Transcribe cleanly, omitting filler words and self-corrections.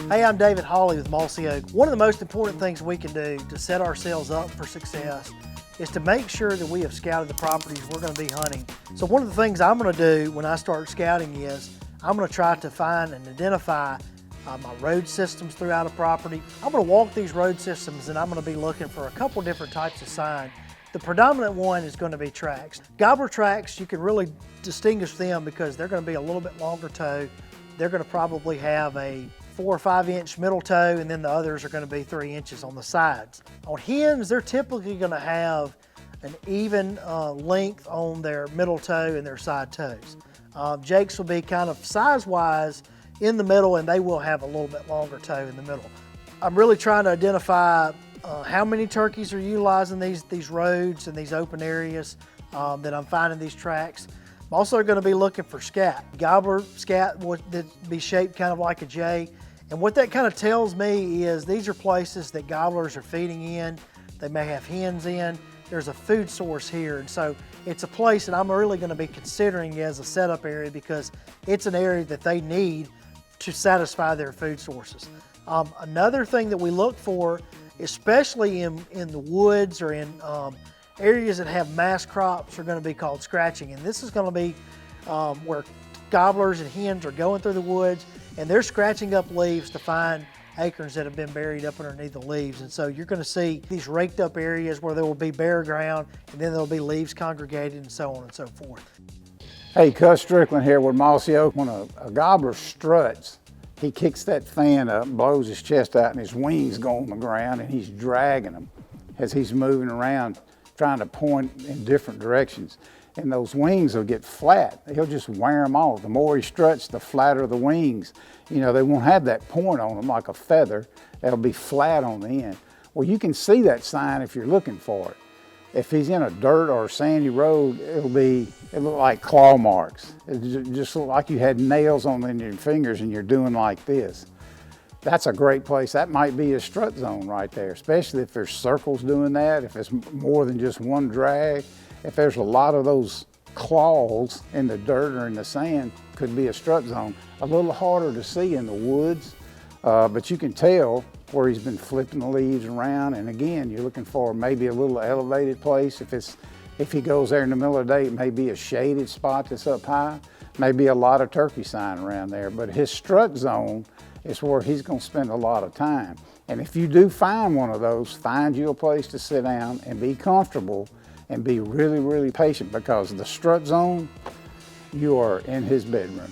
Hey, I'm David Hawley with Mossy Oak. One of the most important things we can do to set ourselves up for success is to make sure that we have scouted the properties we're going to be hunting. So one of the things I'm going to do when I start scouting is I'm going to try to find and identify my road systems throughout a property. I'm going to walk these road systems and I'm going to be looking for a couple different types of sign. The predominant one is going to be tracks. Gobbler tracks, you can really distinguish them because they're going to be a little bit longer toe. They're going to probably have a 4 or 5 inch middle toe, and then the others are going to be 3 inches on the sides. On hens, they're typically going to have an even length on their middle toe and their side toes. Jakes will be kind of size-wise in the middle, and they will have a little bit longer toe in the middle. I'm really trying to identify how many turkeys are utilizing these roads and these open areas that I'm finding these tracks. I'm also going to be looking for scat. Gobbler scat would be shaped kind of like a J. And what that kind of tells me is these are places that gobblers are feeding in. They may have hens in. There's a food source here. And so it's a place that I'm really going to be considering as a setup area because it's an area that they need to satisfy their food sources. Another thing that we look for, especially in the woods or in areas that have mass crops, are going to be called scratching. And this is going to be where gobblers and hens are going through the woods and they're scratching up leaves to find acorns that have been buried up underneath the leaves. And so you're going to see these raked up areas where there will be bare ground and then there'll be leaves congregated and so on and so forth. Hey, Cuss Strickland here with Mossy Oak. When a gobbler struts, he kicks that fan up, blows his chest out, and his wings go on the ground, and he's dragging them as he's moving around, trying to point in different directions. And those wings will get flat. He'll just wear them off. The more he struts, the flatter the wings. You know, they won't have that point on them like a feather. They'll be flat on the end. Well, you can see that sign if you're looking for it. If he's in a dirt or a sandy road, it'll look like claw marks. It just look like you had nails on your fingers and you're doing like this. That's a great place. That might be a strut zone right there, especially if there's circles doing that, if it's more than just one drag. If there's a lot of those claws in the dirt or in the sand, could be a strut zone. A little harder to see in the woods, but you can tell where he's been flipping the leaves around. And again, you're looking for maybe a little elevated place. If he goes there in the middle of the day, it may be a shaded spot that's up high, maybe a lot of turkey sign around there. But his strut zone is where he's gonna spend a lot of time. And if you do find one of those, find you a place to sit down and be comfortable and be really, really patient, because the strut zone, you are in his bedroom.